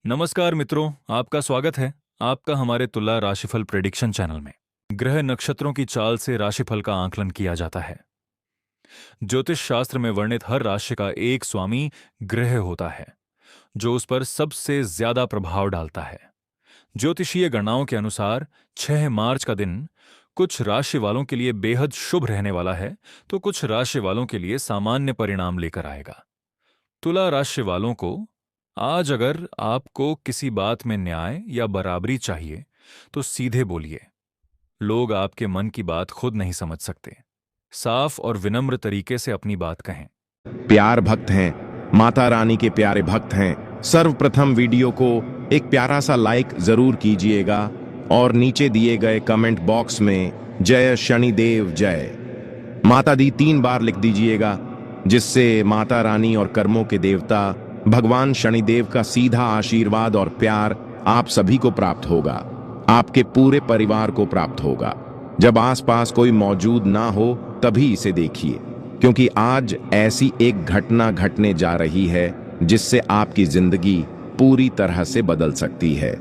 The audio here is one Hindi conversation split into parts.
नमस्कार मित्रों, आपका स्वागत है आपका हमारे तुला राशिफल प्रेडिक्शन चैनल में। ग्रह नक्षत्रों की चाल से राशिफल का आकलन किया जाता है। ज्योतिष शास्त्र में वर्णित हर राशि का एक स्वामी ग्रह होता है जो उस पर सबसे ज्यादा प्रभाव डालता है। ज्योतिषीय गणनाओं के अनुसार 6 मार्च का दिन कुछ राशि वालों के लिए बेहद शुभ रहने वाला है, तो कुछ राशि वालों के लिए सामान्य परिणाम लेकर आएगा। तुला राशि वालों को आज अगर आपको किसी बात में न्याय या बराबरी चाहिए तो सीधे बोलिए। लोग आपके मन की बात खुद नहीं समझ सकते। साफ और विनम्र तरीके से अपनी बात कहें। प्यार भक्त हैं, माता रानी के प्यारे भक्त हैं। सर्वप्रथम वीडियो को एक प्यारा सा लाइक जरूर कीजिएगा और नीचे दिए गए कमेंट बॉक्स में जय शनिदेव जय माता दी 3 बार लिख दीजिएगा, जिससे माता रानी और कर्मों के देवता भगवान शनिदेव का सीधा आशीर्वाद और प्यार आप सभी को प्राप्त होगा, आपके पूरे परिवार को प्राप्त होगा। जब आसपास कोई मौजूद ना हो तभी इसे देखिए, क्योंकि आज ऐसी एक घटना घटने जा रही है जिससे आपकी जिंदगी पूरी तरह से बदल सकती है।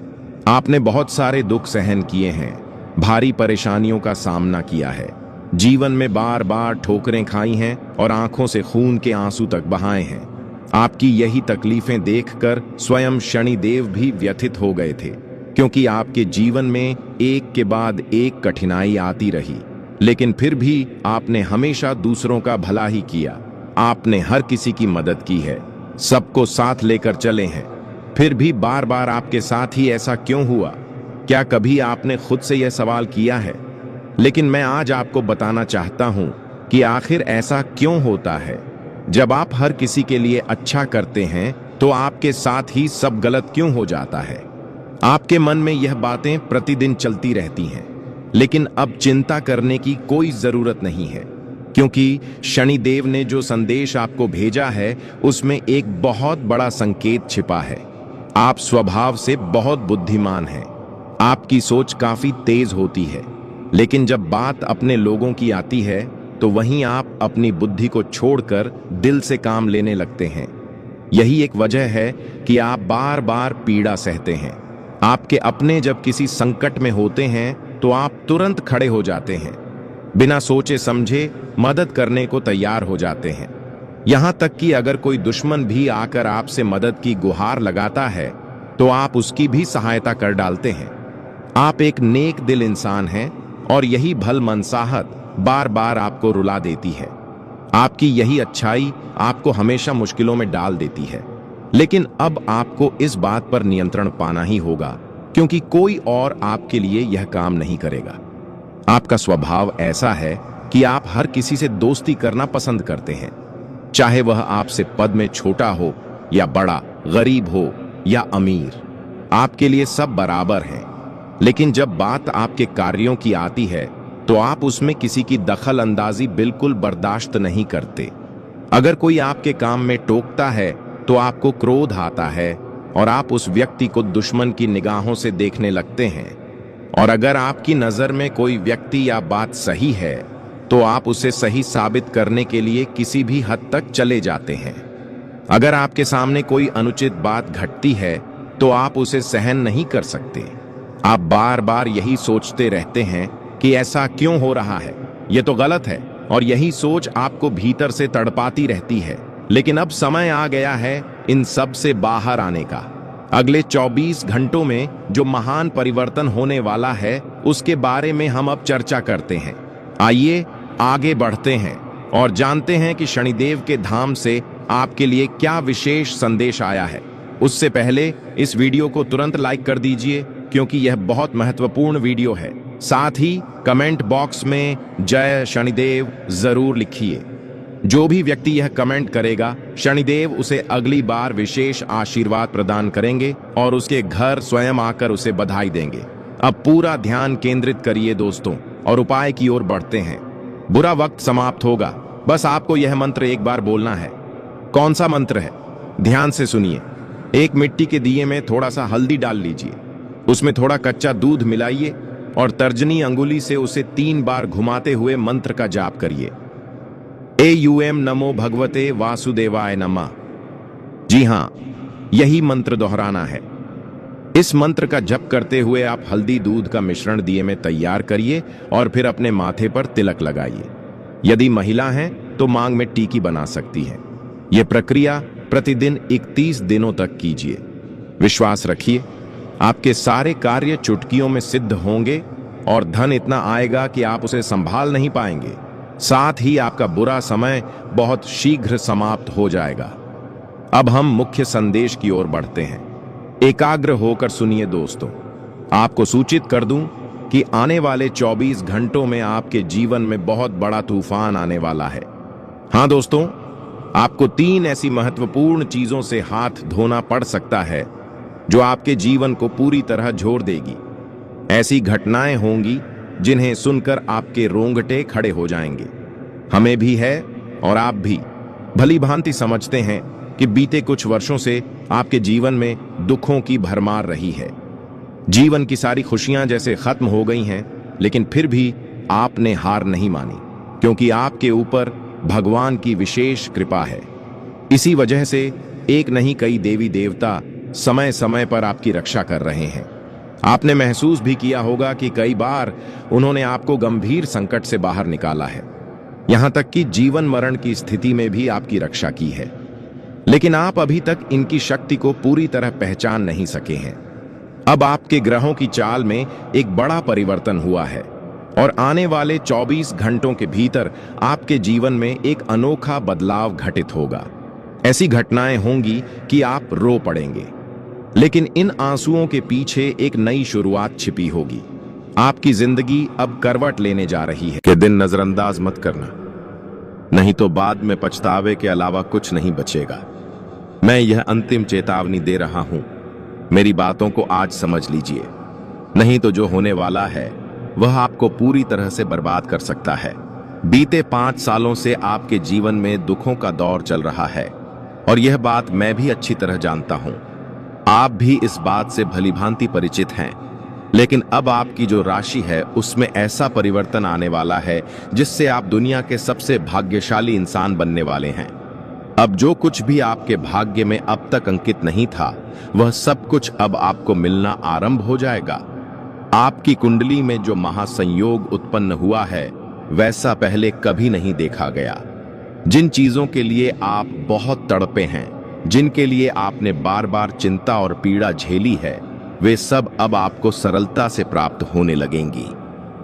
आपने बहुत सारे दुख सहन किए हैं, भारी परेशानियों का सामना किया है, जीवन में बार बार ठोकरें खाई हैं और आंखों से खून के आंसू तक बहाए हैं। आपकी यही तकलीफें देखकर स्वयं शनिदेव भी व्यथित हो गए थे, क्योंकि आपके जीवन में एक के बाद एक कठिनाई आती रही, लेकिन फिर भी आपने हमेशा दूसरों का भला ही किया। आपने हर किसी की मदद की है, सबको साथ लेकर चले हैं। फिर भी बार बार आपके साथ ही ऐसा क्यों हुआ? क्या कभी आपने खुद से यह सवाल किया है? लेकिन मैं आज आपको बताना चाहता हूं कि आखिर ऐसा क्यों होता है। जब आप हर किसी के लिए अच्छा करते हैं तो आपके साथ ही सब गलत क्यों हो जाता है? आपके मन में यह बातें प्रतिदिन चलती रहती हैं, लेकिन अब चिंता करने की कोई जरूरत नहीं है, क्योंकि शनिदेव ने जो संदेश आपको भेजा है उसमें एक बहुत बड़ा संकेत छिपा है। आप स्वभाव से बहुत बुद्धिमान हैं, आपकी सोच काफी तेज होती है, लेकिन जब बात अपने लोगों की आती है तो वहीं आप अपनी बुद्धि को छोड़कर दिल से काम लेने लगते हैं। यही एक वजह है कि आप बार बार पीड़ा सहते हैं। आपके अपने जब किसी संकट में होते हैं तो आप तुरंत खड़े हो जाते हैं, बिना सोचे समझे मदद करने को तैयार हो जाते हैं। यहां तक कि अगर कोई दुश्मन भी आकर आपसे मदद की गुहार लगाता है तो आप उसकी भी सहायता कर डालते हैं। आप एक नेक दिल इंसान हैं और यही भल मनसाहत बार बार आपको रुला देती है। आपकी यही अच्छाई आपको हमेशा मुश्किलों में डाल देती है, लेकिन अब आपको इस बात पर नियंत्रण पाना ही होगा, क्योंकि कोई और आपके लिए यह काम नहीं करेगा। आपका स्वभाव ऐसा है कि आप हर किसी से दोस्ती करना पसंद करते हैं, चाहे वह आपसे पद में छोटा हो या बड़ा, गरीब हो या अमीर। आपके लिए सब बराबर हैं, लेकिन जब बात आपके कार्यों की आती है तो आप उसमें किसी की दखल अंदाजी बिल्कुल बर्दाश्त नहीं करते। अगर कोई आपके काम में टोकता है तो आपको क्रोध आता है और आप उस व्यक्ति को दुश्मन की निगाहों से देखने लगते हैं। और अगर आपकी नजर में कोई व्यक्ति या बात सही है तो आप उसे सही साबित करने के लिए किसी भी हद तक चले जाते हैं। अगर आपके सामने कोई अनुचित बात घटती है तो आप उसे सहन नहीं कर सकते। आप बार बार यही सोचते रहते हैं कि ऐसा क्यों हो रहा है, ये तो गलत है, और यही सोच आपको भीतर से तड़पाती रहती है। लेकिन अब समय आ गया है इन सब से बाहर आने का। अगले 24 घंटों में जो महान परिवर्तन होने वाला है उसके बारे में हम अब चर्चा करते हैं। आइए आगे बढ़ते हैं और जानते हैं कि शनिदेव के धाम से आपके लिए क्या विशेष संदेश आया है। उससे पहले इस वीडियो को तुरंत लाइक कर दीजिए, क्योंकि यह बहुत महत्वपूर्ण वीडियो है। साथ ही कमेंट बॉक्स में जय शनिदेव जरूर लिखिए। जो भी व्यक्ति यह कमेंट करेगा, शनिदेव उसे अगली बार विशेष आशीर्वाद प्रदान करेंगे और उसके घर स्वयं आकर उसे बधाई देंगे। अब पूरा ध्यान केंद्रित करिए दोस्तों, और उपाय की ओर बढ़ते हैं। बुरा वक्त समाप्त होगा, बस आपको यह मंत्र एक बार बोलना है। कौन सा मंत्र है? ध्यान से सुनिए। एक मिट्टी के दिए में थोड़ा सा हल्दी डाल लीजिए, उसमें थोड़ा कच्चा दूध मिलाइए और तर्जनी अंगुली से उसे 3 बार घुमाते हुए मंत्र का जाप करिए। एयूएम नमो भगवते वासुदेवाय नमः। जी हां, यही मंत्र दोहराना है। इस मंत्र का जप करते हुए आप हल्दी दूध का मिश्रण दिए में तैयार करिए और फिर अपने माथे पर तिलक लगाइए। यदि महिला हैं तो मांग में टीकी बना सकती है। यह प्रक्रिया प्रतिदिन 31 दिनों तक कीजिए। विश्वास रखिए, आपके सारे कार्य चुटकियों में सिद्ध होंगे और धन इतना आएगा कि आप उसे संभाल नहीं पाएंगे। साथ ही आपका बुरा समय बहुत शीघ्र समाप्त हो जाएगा। अब हम मुख्य संदेश की ओर बढ़ते हैं। एकाग्र होकर सुनिए दोस्तों। आपको सूचित कर दूं कि आने वाले 24 घंटों में आपके जीवन में बहुत बड़ा तूफान आने वाला है। हां दोस्तों, आपको 3 ऐसी महत्वपूर्ण चीजों से हाथ धोना पड़ सकता है जो आपके जीवन को पूरी तरह झोर देगी। ऐसी घटनाएं होंगी जिन्हें सुनकर आपके रोंगटे खड़े हो जाएंगे। हमें भी है और आप भी भली भांति समझते हैं कि बीते कुछ वर्षों से आपके जीवन में दुखों की भरमार रही है। जीवन की सारी खुशियां जैसे खत्म हो गई हैं, लेकिन फिर भी आपने हार नहीं मानी, क्योंकि आपके ऊपर भगवान की विशेष कृपा है। इसी वजह से एक नहीं कई देवी देवता समय समय पर आपकी रक्षा कर रहे हैं। आपने महसूस भी किया होगा कि कई बार उन्होंने आपको गंभीर संकट से बाहर निकाला है, यहां तक कि जीवन मरण की स्थिति में भी आपकी रक्षा की है। लेकिन आप अभी तक इनकी शक्ति को पूरी तरह पहचान नहीं सके हैं। अब आपके ग्रहों की चाल में एक बड़ा परिवर्तन हुआ है और आने वाले 24 घंटों के भीतर आपके जीवन में एक अनोखा बदलाव घटित होगा। ऐसी घटनाएं होंगी कि आप रो पड़ेंगे, लेकिन इन आंसुओं के पीछे एक नई शुरुआत छिपी होगी। आपकी जिंदगी अब करवट लेने जा रही है। के दिन नजरअंदाज मत करना, नहीं तो बाद में पछतावे के अलावा कुछ नहीं बचेगा। मैं यह अंतिम चेतावनी दे रहा हूं। मेरी बातों को आज समझ लीजिए, नहीं तो जो होने वाला है वह आपको पूरी तरह से बर्बाद कर सकता है। बीते 5 सालों से आपके जीवन में दुखों का दौर चल रहा है और यह बात मैं भी अच्छी तरह जानता हूं। आप भी इस बात से भलीभांति परिचित हैं। लेकिन अब आपकी जो राशि है उसमें ऐसा परिवर्तन आने वाला है जिससे आप दुनिया के सबसे भाग्यशाली इंसान बनने वाले हैं। अब जो कुछ भी आपके भाग्य में अब तक अंकित नहीं था, वह सब कुछ अब आपको मिलना आरंभ हो जाएगा। आपकी कुंडली में जो महासंयोग उत्पन्न हुआ है वैसा पहले कभी नहीं देखा गया। जिन चीजों के लिए आप बहुत तड़पे हैं, जिनके लिए आपने बार बार चिंता और पीड़ा झेली है, वे सब अब आपको सरलता से प्राप्त होने लगेंगी।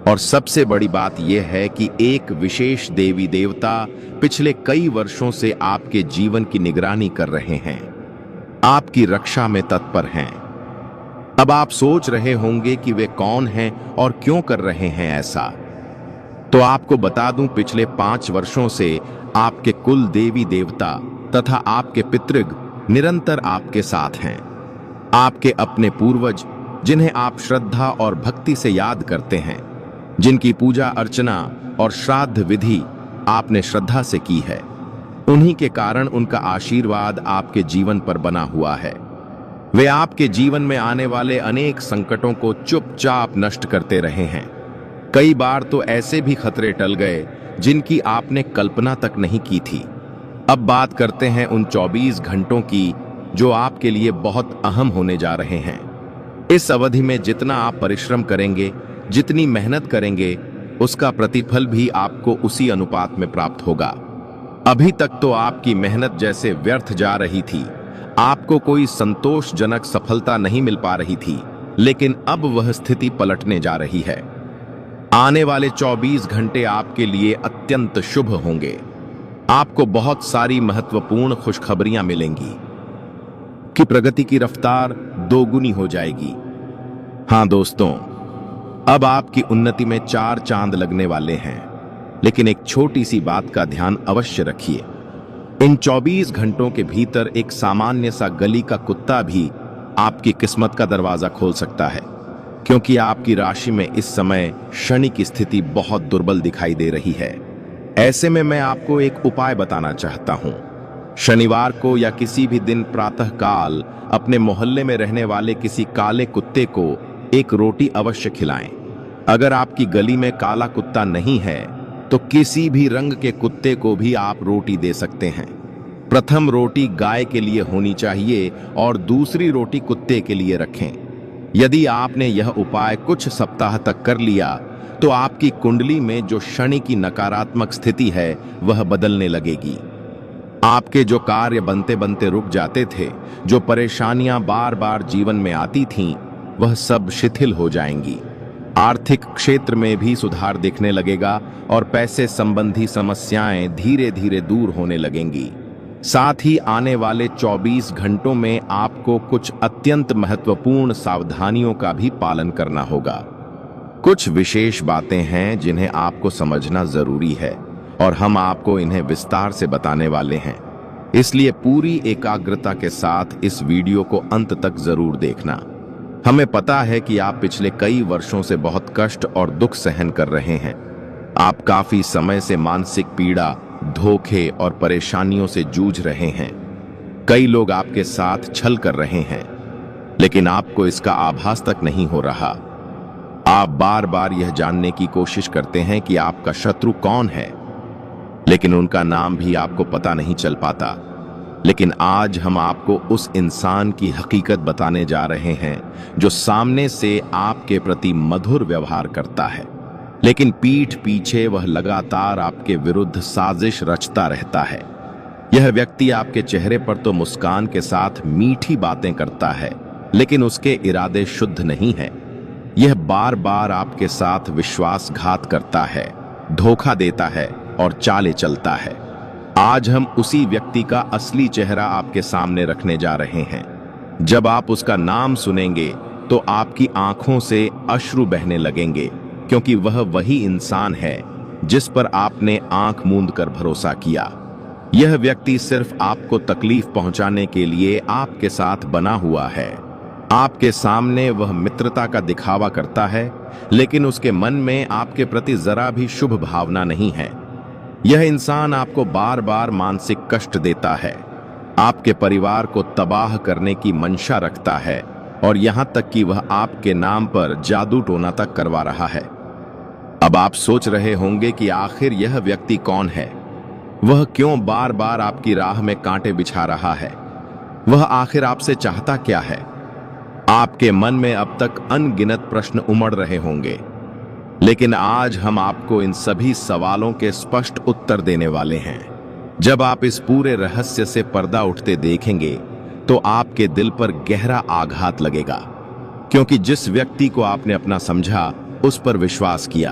और सबसे बड़ी बात यह है कि एक विशेष देवी देवता पिछले कई वर्षों से आपके जीवन की निगरानी कर रहे हैं, आपकी रक्षा में तत्पर हैं। अब आप सोच रहे होंगे कि वे कौन हैं और क्यों कर रहे हैं ऐसा। तो आपको बता दूं, पिछले 5 वर्षों से आपके कुल देवी देवता तथा आपके पितृग निरंतर आपके साथ हैं। आपके अपने पूर्वज, जिन्हें आप श्रद्धा और भक्ति से याद करते हैं, जिनकी पूजा अर्चना और श्राद्ध विधि आपने श्रद्धा से की है, उन्हीं के कारण उनका आशीर्वाद आपके जीवन पर बना हुआ है। वे आपके जीवन में आने वाले अनेक संकटों को चुपचाप नष्ट करते रहे हैं। कई बार तो ऐसे भी खतरे टल गए जिनकी आपने कल्पना तक नहीं की थी। अब बात करते हैं उन 24 घंटों की जो आपके लिए बहुत अहम होने जा रहे हैं। इस अवधि में जितना आप परिश्रम करेंगे, जितनी मेहनत करेंगे, उसका प्रतिफल भी आपको उसी अनुपात में प्राप्त होगा। अभी तक तो आपकी मेहनत जैसे व्यर्थ जा रही थी, आपको कोई संतोषजनक सफलता नहीं मिल पा रही थी, लेकिन अब वह स्थिति पलटने जा रही है। आने वाले 24 घंटे आपके लिए अत्यंत शुभ होंगे। आपको बहुत सारी महत्वपूर्ण खुशखबरियां मिलेंगी कि प्रगति की रफ्तार दोगुनी हो जाएगी। हां दोस्तों, अब आपकी उन्नति में 4 चांद लगने वाले हैं, लेकिन एक छोटी सी बात का ध्यान अवश्य रखिए। इन 24 घंटों के भीतर एक सामान्य सा गली का कुत्ता भी आपकी किस्मत का दरवाजा खोल सकता है, क्योंकि आपकी राशि में इस समय शनि की स्थिति बहुत दुर्बल दिखाई दे रही है। ऐसे में मैं आपको एक उपाय बताना चाहता हूं। शनिवार को या किसी भी दिन प्रातः काल अपने मोहल्ले में रहने वाले किसी काले कुत्ते को एक रोटी अवश्य खिलाएं। अगर आपकी गली में काला कुत्ता नहीं है तो किसी भी रंग के कुत्ते को भी आप रोटी दे सकते हैं। प्रथम रोटी गाय के लिए होनी चाहिए और दूसरी रोटी कुत्ते के लिए रखें। यदि आपने यह उपाय कुछ सप्ताह तक कर लिया तो आपकी कुंडली में जो शनि की नकारात्मक स्थिति है वह बदलने लगेगी। आपके जो कार्य बनते बनते रुक जाते थे, जो परेशानियां बार बार जीवन में आती थीं, वह सब शिथिल हो जाएंगी। आर्थिक क्षेत्र में भी सुधार दिखने लगेगा और पैसे संबंधी समस्याएं धीरे धीरे दूर होने लगेंगी। साथ ही आने वाले 24 घंटों में आपको कुछ अत्यंत महत्वपूर्ण सावधानियों का भी पालन करना होगा। कुछ विशेष बातें हैं जिन्हें आपको समझना जरूरी है और हम आपको इन्हें विस्तार से बताने वाले हैं, इसलिए पूरी एकाग्रता के साथ इस वीडियो को अंत तक जरूर देखना। हमें पता है कि आप पिछले कई वर्षों से बहुत कष्ट और दुख सहन कर रहे हैं। आप काफी समय से मानसिक पीड़ा, धोखे और परेशानियों से जूझ रहे हैं। कई लोग आपके साथ छल कर रहे हैं, लेकिन आपको इसका आभास तक नहीं हो रहा। आप बार बार यह जानने की कोशिश करते हैं कि आपका शत्रु कौन है, लेकिन उनका नाम भी आपको पता नहीं चल पाता। लेकिन आज हम आपको उस इंसान की हकीकत बताने जा रहे हैं जो सामने से आपके प्रति मधुर व्यवहार करता है, लेकिन पीठ पीछे वह लगातार आपके विरुद्ध साजिश रचता रहता है। यह व्यक्ति आपके चेहरे पर तो मुस्कान के साथ मीठी बातें करता है, लेकिन उसके इरादे शुद्ध नहीं हैं। यह बार बार आपके साथ विश्वासघात करता है, धोखा देता है और चाले चलता है। आज हम उसी व्यक्ति का असली चेहरा आपके सामने रखने जा रहे हैं। जब आप उसका नाम सुनेंगे तो आपकी आंखों से अश्रु बहने लगेंगे, क्योंकि वह वही इंसान है जिस पर आपने आंख मूंद कर भरोसा किया। यह व्यक्ति सिर्फ आपको तकलीफ पहुंचाने के लिए आपके साथ बना हुआ है। आपके सामने वह मित्रता का दिखावा करता है, लेकिन उसके मन में आपके प्रति जरा भी शुभ भावना नहीं है। यह इंसान आपको बार बार मानसिक कष्ट देता है, आपके परिवार को तबाह करने की मंशा रखता है और यहां तक कि वह आपके नाम पर जादू टोना तक करवा रहा है। अब आप सोच रहे होंगे कि आखिर यह व्यक्ति कौन है? वह क्यों बार बार आपकी राह में कांटे बिछा रहा है? वह आखिर आपसे चाहता क्या है? आपके मन में अब तक अनगिनत प्रश्न उमड़ रहे होंगे, लेकिन आज हम आपको इन सभी सवालों के स्पष्ट उत्तर देने वाले हैं। जब आप इस पूरे रहस्य से पर्दा उठते देखेंगे तो आपके दिल पर गहरा आघात लगेगा, क्योंकि जिस व्यक्ति को आपने अपना समझा, उस पर विश्वास किया,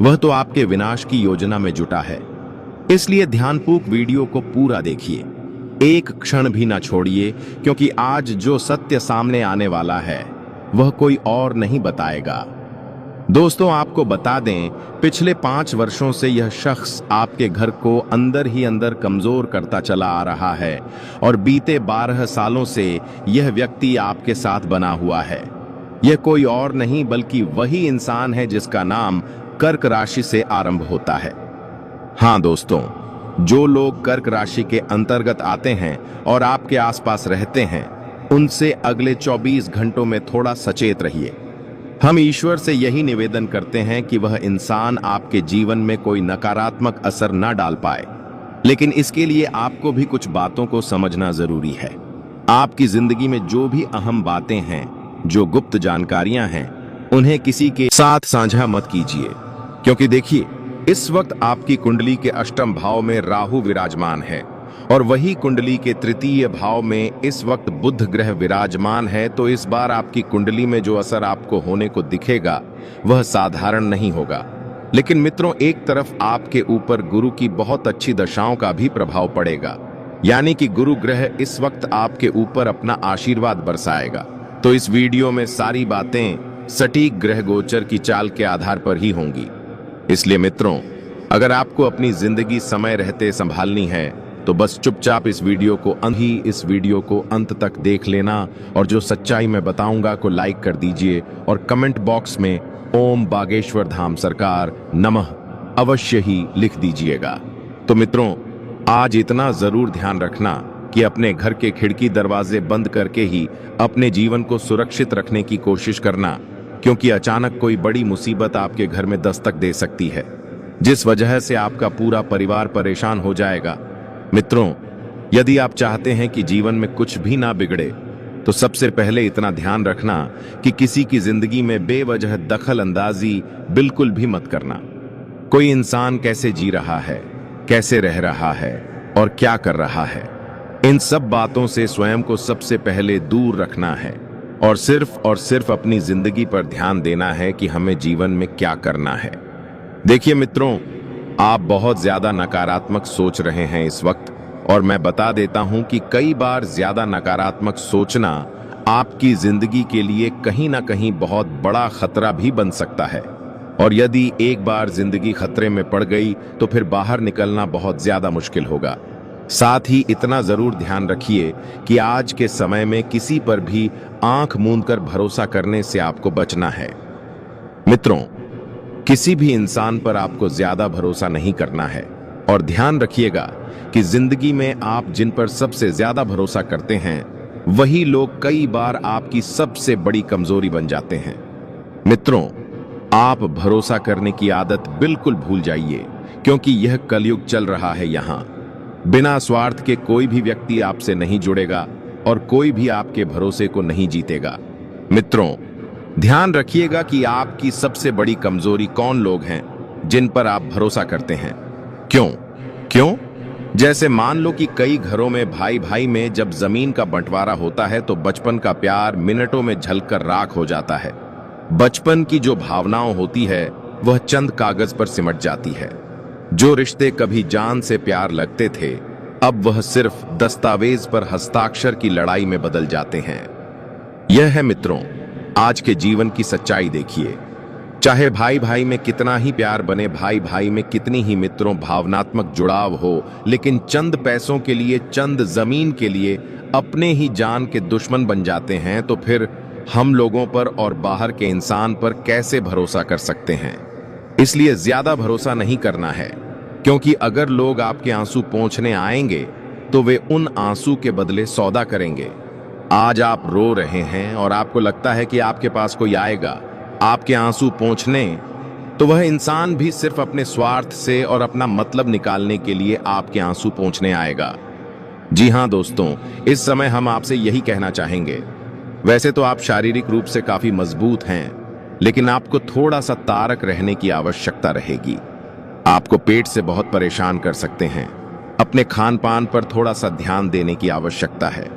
वह तो आपके विनाश की योजना में जुटा है। इसलिए ध्यानपूर्वक वीडियो को पूरा देखिए, एक क्षण भी ना छोड़िए, क्योंकि आज जो सत्य सामने आने वाला है वह कोई और नहीं बताएगा। दोस्तों, आपको बता दें, पिछले 5 वर्षों से यह शख्स आपके घर को अंदर ही अंदर कमजोर करता चला आ रहा है और बीते 12 सालों से यह व्यक्ति आपके साथ बना हुआ है। यह कोई और नहीं बल्कि वही इंसान है जिसका नाम कर्क राशि से आरंभ होता है। हाँ दोस्तों, जो लोग कर्क राशि के अंतर्गत आते हैं और आपके आसपास रहते हैं, उनसे अगले 24 घंटों में थोड़ा सचेत रहिए। हम ईश्वर से यही निवेदन करते हैं कि वह इंसान आपके जीवन में कोई नकारात्मक असर न डाल पाए, लेकिन इसके लिए आपको भी कुछ बातों को समझना जरूरी है। आपकी जिंदगी में जो भी अहम बातें हैं, जो गुप्त जानकारियां हैं, उन्हें किसी के साथ साझा मत कीजिए, क्योंकि देखिए, इस वक्त आपकी कुंडली के अष्टम भाव में राहु विराजमान है और वही कुंडली के तृतीय भाव में इस वक्त बुध ग्रह विराजमान है। तो इस बार आपकी कुंडली में जो असर आपको होने को दिखेगा वह साधारण नहीं होगा। लेकिन मित्रों, एक तरफ आपके ऊपर गुरु की बहुत अच्छी दशाओं का भी प्रभाव पड़ेगा, यानी कि गुरु ग्रह इस वक्त आपके ऊपर अपना आशीर्वाद बरसाएगा। तो इस वीडियो में सारी बातें सटीक ग्रह गोचर की चाल के आधार पर ही होंगी। इसलिए मित्रों, अगर आपको अपनी जिंदगी समय रहते संभालनी है तो बस चुपचाप इस वीडियो को अंत तक देख लेना और जो सच्चाई मैं बताऊंगा को लाइक कर दीजिए और कमेंट बॉक्स में ओम बागेश्वर धाम सरकार नमः अवश्य ही लिख दीजिएगा। तो मित्रों, आज इतना जरूर ध्यान रखना कि अपने घर के खिड़की दरवाजे बंद करके ही अपने जीवन को सुरक्षित रखने की कोशिश करना, क्योंकि अचानक कोई बड़ी मुसीबत आपके घर में दस्तक दे सकती है, जिस वजह से आपका पूरा परिवार परेशान हो जाएगा। मित्रों, यदि आप चाहते हैं कि जीवन में कुछ भी ना बिगड़े, तो सबसे पहले इतना ध्यान रखना कि किसी की जिंदगी में बेवजह दखल अंदाजी बिल्कुल भी मत करना। कोई इंसान कैसे जी रहा है, कैसे रह रहा है और क्या कर रहा है, इन सब बातों से स्वयं को सबसे पहले दूर रखना है और सिर्फ अपनी जिंदगी पर ध्यान देना है कि हमें जीवन में क्या करना है। देखिए मित्रों, आप बहुत ज्यादा नकारात्मक सोच रहे हैं इस वक्त, और मैं बता देता हूं कि कई बार ज्यादा नकारात्मक सोचना आपकी जिंदगी के लिए कहीं ना कहीं बहुत बड़ा खतरा भी बन सकता है। और यदि एक बार जिंदगी खतरे में पड़ गई तो फिर बाहर निकलना बहुत ज्यादा मुश्किल होगा। साथ ही इतना जरूर ध्यान रखिए कि आज के समय में किसी पर भी आंख मूंदकर भरोसा करने से आपको बचना है। मित्रों, किसी भी इंसान पर आपको ज्यादा भरोसा नहीं करना है, और ध्यान रखिएगा कि जिंदगी में आप जिन पर सबसे ज्यादा भरोसा करते हैं वही लोग कई बार आपकी सबसे बड़ी कमजोरी बन जाते हैं। मित्रों, आप भरोसा करने की आदत बिल्कुल भूल जाइए, क्योंकि यह कलयुग चल रहा है। यहाँ बिना स्वार्थ के कोई भी व्यक्ति आपसे नहीं जुड़ेगा और कोई भी आपके भरोसे को नहीं जीतेगा। मित्रों, ध्यान रखिएगा कि आपकी सबसे बड़ी कमजोरी कौन लोग हैं जिन पर आप भरोसा करते हैं। क्यों? जैसे मान लो कि कई घरों में भाई भाई में जब जमीन का बंटवारा होता है तो बचपन का प्यार मिनटों में झलकर राख हो जाता है। बचपन की जो भावनाओं होती है वह चंद कागज पर सिमट जाती है। जो रिश्ते कभी जान से प्यार लगते थे अब वह सिर्फ दस्तावेज पर हस्ताक्षर की लड़ाई में बदल जाते हैं। यह है मित्रों आज के जीवन की सच्चाई। देखिए, चाहे भाई भाई में कितना ही प्यार बने, भाई भाई में कितनी ही मित्रों भावनात्मक जुड़ाव हो, लेकिन चंद पैसों के लिए, चंद जमीन के लिए अपने ही जान के दुश्मन बन जाते हैं, तो फिर हम लोगों पर और बाहर के इंसान पर कैसे भरोसा कर सकते हैं। इसलिए ज्यादा भरोसा नहीं करना है, क्योंकि अगर लोग आपके आंसू पोंछने आएंगे तो वे उन आंसू के बदले सौदा करेंगे। आज आप रो रहे हैं और आपको लगता है कि आपके पास कोई आएगा आपके आंसू पोंछने, तो वह इंसान भी सिर्फ अपने स्वार्थ से और अपना मतलब निकालने के लिए आपके आंसू पोंछने आएगा। जी हां दोस्तों, इस समय हम आपसे यही कहना चाहेंगे। वैसे तो आप शारीरिक रूप से काफी मजबूत हैं, लेकिन आपको थोड़ा सा तारक रहने की आवश्यकता रहेगी। आपको पेट से बहुत परेशान कर सकते हैं। अपने खान पान पर थोड़ा सा ध्यान देने की आवश्यकता है।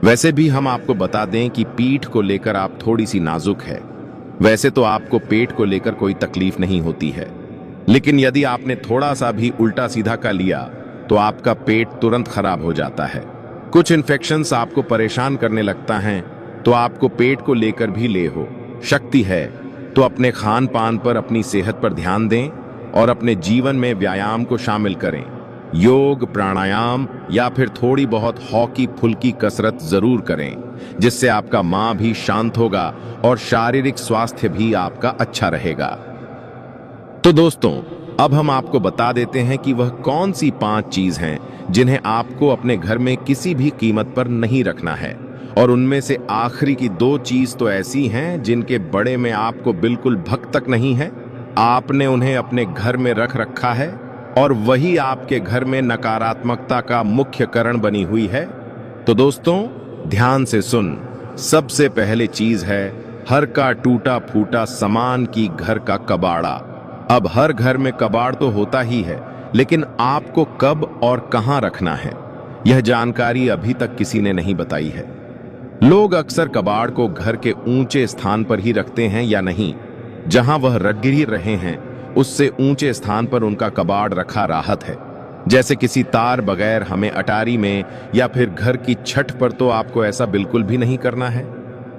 वैसे भी हम आपको बता दें कि पीठ को लेकर आप थोड़ी सी नाजुक है। वैसे तो आपको पेट को लेकर कोई तकलीफ नहीं होती है, लेकिन यदि आपने थोड़ा सा भी उल्टा सीधा का लिया तो आपका पेट तुरंत खराब हो जाता है। कुछ इन्फेक्शंस आपको परेशान करने लगता है, तो आपको पेट को लेकर भी ले हो शक्ति है तो अपने खान पान पर, अपनी सेहत पर ध्यान दें और अपने जीवन में व्यायाम को शामिल करें। योग, प्राणायाम या फिर थोड़ी बहुत हल्की फुल्की कसरत जरूर करें, जिससे आपका मां भी शांत होगा और शारीरिक स्वास्थ्य भी आपका अच्छा रहेगा। तो दोस्तों, अब हम आपको बता देते हैं कि वह कौन सी 5 चीज हैं जिन्हें आपको अपने घर में किसी भी कीमत पर नहीं रखना है। और उनमें से आखिरी की 2 चीज तो ऐसी हैं जिनके बड़े में आपको बिल्कुल भक तक नहीं है। आपने उन्हें अपने घर में रख रखा है और वही आपके घर में नकारात्मकता का मुख्य कारण बनी हुई है। तो दोस्तों, ध्यान से सुन। सबसे पहले चीज है हर का टूटा फूटा सामान की घर का कबाड़ा। अब हर घर में कबाड़ तो होता ही है, लेकिन आपको कब और कहां रखना है यह जानकारी अभी तक किसी ने नहीं बताई है। लोग अक्सर कबाड़ को घर के ऊंचे स्थान पर ही रखते हैं, या नहीं, जहां वह गिर रहे हैं उससे ऊंचे स्थान पर उनका कबाड़ रखा राहत है। जैसे किसी तार बगैर हमें अटारी में या फिर घर की छत पर, तो आपको ऐसा बिल्कुल भी नहीं करना है।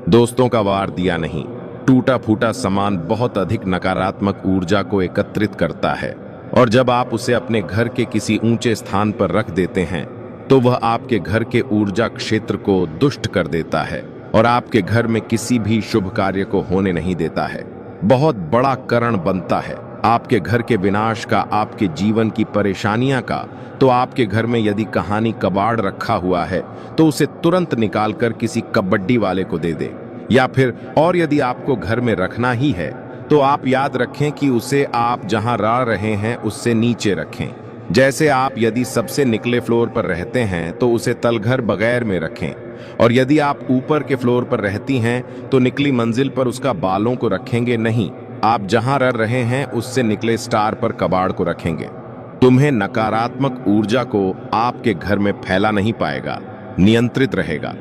दोस्तों का वार दिया नहीं। टूटा फूटा सामान बहुत अधिक नकारात्मक ऊर्जा को एकत्रित करता है, और जब आप उसे अपने घर के किसी ऊंचे स्थान पर रख देते हैं तो वह आपके घर के ऊर्जा क्षेत्र को दुष्ट कर देता है और आपके घर में किसी भी शुभ कार्य को होने नहीं देता है। बहुत बड़ा कारण बनता है आपके घर के विनाश का, आपके जीवन की परेशानियां का। तो आपके घर में यदि कहानी कबाड़ रखा हुआ है तो उसे तुरंत निकालकर किसी कबड्डी वाले को दे दे, या फिर और यदि आपको घर में रखना ही है तो आप याद रखें कि उसे आप जहां रह रहे हैं उससे नीचे रखें। जैसे आप यदि सबसे निचले फ्लोर पर रहते हैं तो उसे तलघर बगैर में रखें, और यदि आप ऊपर के फ्लोर पर रहती हैं तो निकली मंजिल पर उसका बालों को रखेंगे नहीं, आप जहां रह रहे हैं उससे निकले स्टार पर कबाड़ को रखेंगे। तुम्हें नकारात्मक ऊर्जा को आपके घर में फैला नहीं पाएगा, नियंत्रित रहेगा।